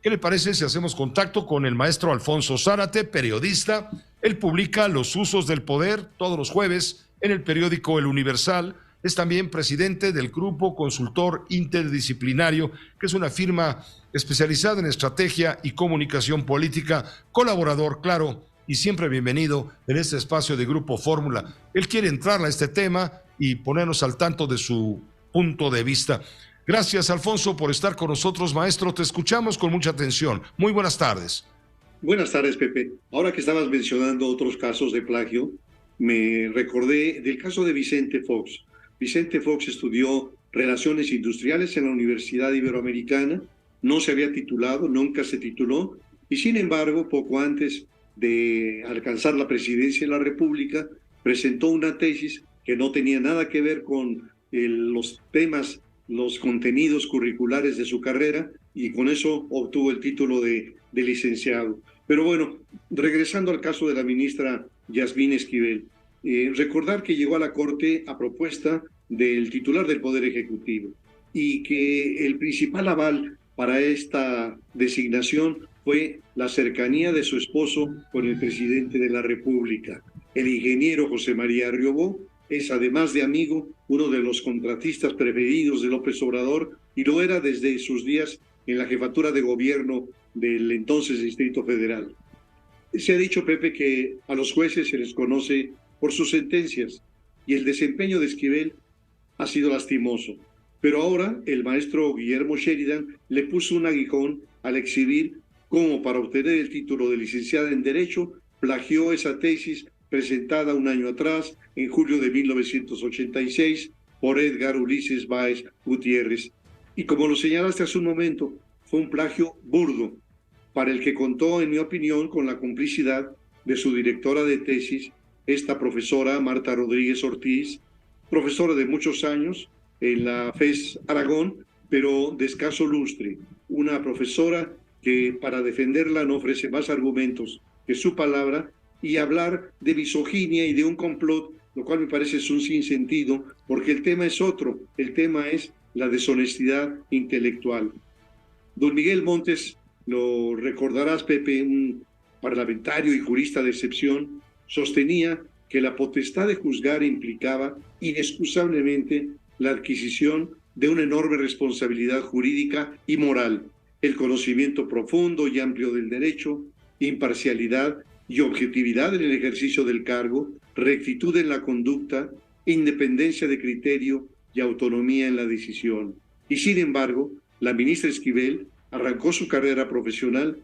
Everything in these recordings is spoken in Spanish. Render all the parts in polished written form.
¿Qué le parece si hacemos contacto con el maestro Alfonso Zárate, periodista? Él publica Los usos del poder todos los jueves en el periódico El Universal. Es también presidente del Grupo Consultor Interdisciplinario, que es una firma especializada en estrategia y comunicación política, colaborador, claro, y siempre bienvenido en este espacio de Grupo Fórmula. Él quiere entrar a este tema y ponernos al tanto de su punto de vista. Gracias, Alfonso, por estar con nosotros, maestro. Te escuchamos con mucha atención. Muy buenas tardes. Buenas tardes, Pepe. Ahora que estabas mencionando otros casos de plagio, me recordé del caso de Vicente Fox. Vicente Fox estudió Relaciones Industriales en la Universidad Iberoamericana, no se había titulado, nunca se tituló, y sin embargo, poco antes de alcanzar la presidencia de la República, presentó una tesis que no tenía nada que ver con los temas, los contenidos curriculares de su carrera, y con eso obtuvo el título de licenciado. Pero bueno, regresando al caso de la ministra Yasmín Esquivel, recordar que llegó a la Corte a propuesta del titular del Poder Ejecutivo y que el principal aval para esta designación fue la cercanía de su esposo con el presidente de la República. El ingeniero José María Riobó es, además de amigo, uno de los contratistas preferidos de López Obrador y lo era desde sus días en la jefatura de gobierno del entonces Distrito Federal. Se ha dicho, Pepe, que a los jueces se les conoce por sus sentencias y el desempeño de Esquivel ha sido lastimoso. Pero ahora el maestro Guillermo Sheridan le puso un aguijón al exhibir cómo, para obtener el título de licenciada en Derecho, plagió esa tesis presentada un año atrás, en julio de 1986, por Edgar Ulises Báez Gutiérrez. Y como lo señalaste hace un momento, fue un plagio burdo, para el que contó, en mi opinión, con la complicidad de su directora de tesis, esta profesora Marta Rodríguez Ortiz, profesora de muchos años en la FES Aragón, pero de escaso lustre, una profesora que para defenderla no ofrece más argumentos que su palabra, y hablar de misoginia y de un complot, lo cual me parece es un sinsentido, porque el tema es otro, el tema es la deshonestidad intelectual. Don Miguel Montes, lo recordarás, Pepe, un parlamentario y jurista de excepción, sostenía que la potestad de juzgar implicaba inexcusablemente la adquisición de una enorme responsabilidad jurídica y moral, el conocimiento profundo y amplio del derecho, imparcialidad y objetividad en el ejercicio del cargo, rectitud en la conducta, independencia de criterio y autonomía en la decisión. Y sin embargo, la ministra Esquivel arrancó su carrera profesional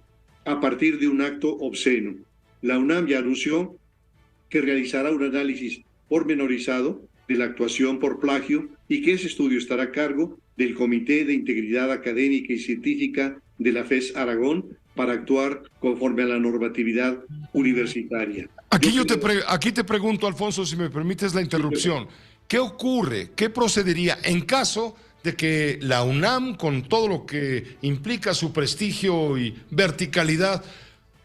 a partir de un acto obsceno. La UNAM ya anunció que realizará un análisis pormenorizado de la actuación por plagio y que ese estudio estará a cargo del Comité de Integridad Académica y Científica de la FES Aragón para actuar conforme a la normatividad universitaria. Aquí te pregunto, Alfonso, si me permites la interrupción. ¿Qué ocurre? ¿Qué procedería en caso de que la UNAM, con todo lo que implica su prestigio y verticalidad,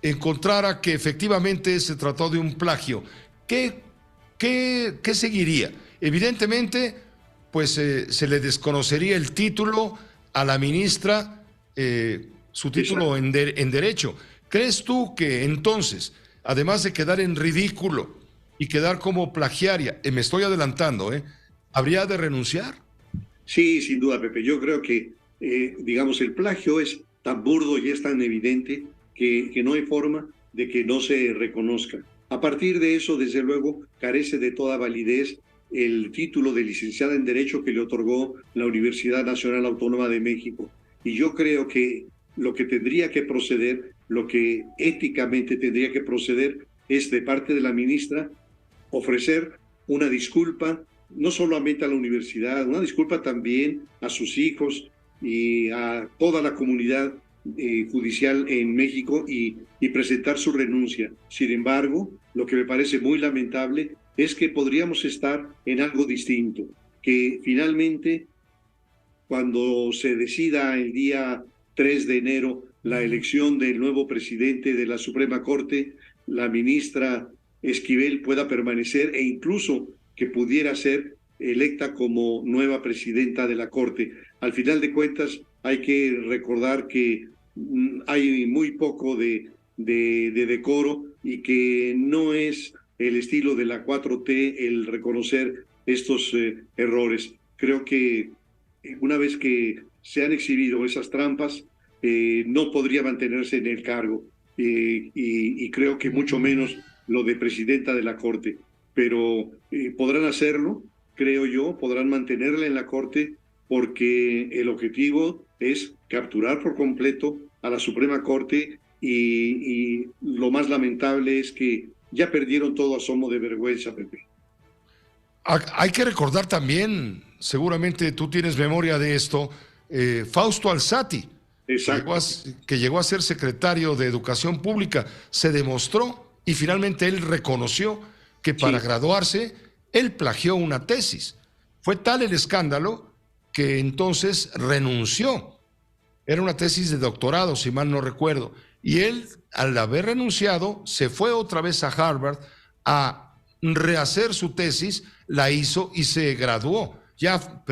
encontrara que efectivamente se trató de un plagio? ¿Qué seguiría? Evidentemente, pues se le desconocería el título a la ministra, su título en Derecho. ¿Crees tú que entonces, además de quedar en ridículo y quedar como plagiaria, me estoy adelantando, habría de renunciar? Sí, sin duda, Pepe. Yo creo que, digamos, el plagio es tan burdo y es tan evidente que no hay forma de que no se reconozca. A partir de eso, desde luego, carece de toda validez el título de licenciada en Derecho que le otorgó la Universidad Nacional Autónoma de México. Y yo creo que lo que tendría que proceder, lo que éticamente tendría que proceder, es de parte de la ministra ofrecer una disculpa, no solamente a la universidad, una disculpa también a sus hijos y a toda la comunidad judicial en México y presentar su renuncia. Sin embargo, lo que me parece muy lamentable es que podríamos estar en algo distinto, que finalmente, cuando se decida el día 3 de enero la elección del nuevo presidente de la Suprema Corte, la ministra Esquivel pueda permanecer e incluso que pudiera ser electa como nueva presidenta de la Corte. Al final de cuentas, hay que recordar que hay muy poco de decoro y que no es el estilo de la 4T el reconocer estos errores. Creo que una vez que se han exhibido esas trampas, no podría mantenerse en el cargo y creo que mucho menos lo de presidenta de la Corte, pero podrán hacerlo, creo yo, podrán mantenerla en la Corte porque el objetivo es capturar por completo a la Suprema Corte y lo más lamentable es que ya perdieron todo asomo de vergüenza, Pepe. Hay que recordar también, seguramente tú tienes memoria de esto, Fausto Alzati, Exacto. que llegó a ser secretario de Educación Pública, se demostró y finalmente él reconoció que para Sí, graduarse él plagió una tesis. Fue tal el escándalo que entonces renunció. Era una tesis de doctorado, si mal no recuerdo. Y él, al haber renunciado, se fue otra vez a Harvard a rehacer su tesis, la hizo y se graduó. Ya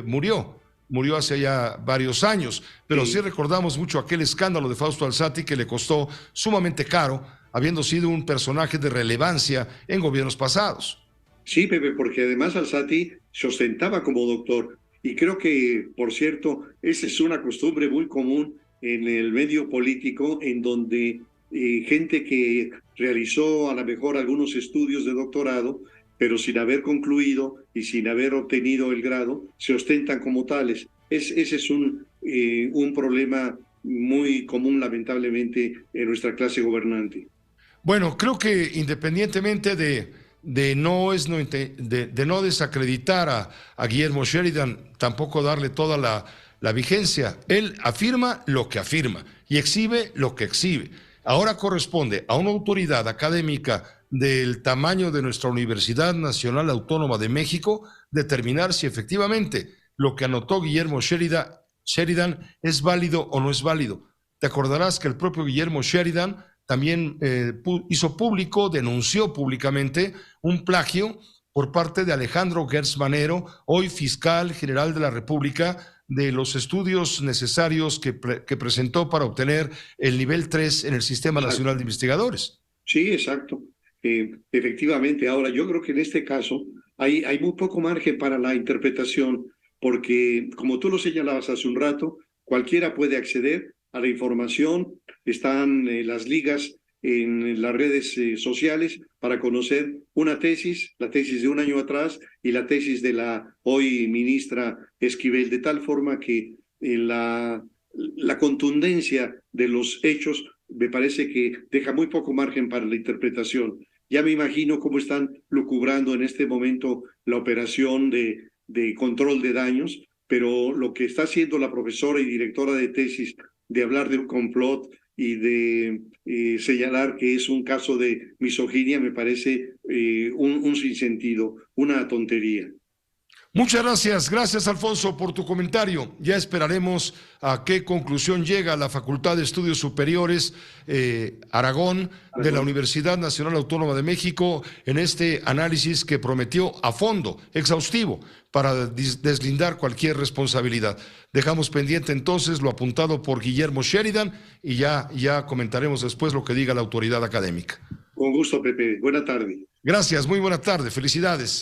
murió hace ya varios años, pero sí sí. recordamos mucho aquel escándalo de Fausto Alzati que le costó sumamente caro, habiendo sido un personaje de relevancia en gobiernos pasados. Sí, Pepe, porque además Alzati se ostentaba como doctor y creo que, por cierto, esa es una costumbre muy común en el medio político en donde gente que realizó a lo mejor algunos estudios de doctorado, pero sin haber concluido y sin haber obtenido el grado, se ostentan como tales. Ese es un problema muy común, lamentablemente, en nuestra clase gobernante. Bueno, creo que independientemente de no desacreditar a Guillermo Sheridan, tampoco darle toda la vigencia, él afirma lo que afirma y exhibe lo que exhibe. Ahora corresponde a una autoridad académica del tamaño de nuestra Universidad Nacional Autónoma de México determinar si efectivamente lo que anotó Guillermo Sheridan es válido o no es válido. Te acordarás que el propio Guillermo Sheridan también hizo público, denunció públicamente un plagio por parte de Alejandro Gertz Manero, hoy fiscal general de la República, de los estudios necesarios que presentó para obtener el nivel 3 en el Sistema Nacional de Investigadores. Sí, exacto. Efectivamente, ahora yo creo que en este caso hay muy poco margen para la interpretación, porque como tú lo señalabas hace un rato, cualquiera puede acceder a la información, están las ligas en las redes sociales para conocer una tesis, la tesis de un año atrás y la tesis de la hoy ministra Esquivel, de tal forma que la contundencia de los hechos me parece que deja muy poco margen para la interpretación. Ya me imagino cómo están lucubrando en este momento la operación de control de daños, pero lo que está haciendo la profesora y directora de tesis de hablar de un complot y de señalar que es un caso de misoginia me parece un sinsentido, una tontería. Muchas gracias Alfonso por tu comentario. Ya esperaremos a qué conclusión llega la Facultad de Estudios Superiores Aragón de la Universidad Nacional Autónoma de México en este análisis que prometió a fondo, exhaustivo, para deslindar cualquier responsabilidad. Dejamos pendiente entonces lo apuntado por Guillermo Sheridan y ya comentaremos después lo que diga la autoridad académica. Con gusto, Pepe. Buena tarde. Gracias, muy buena tarde, felicidades.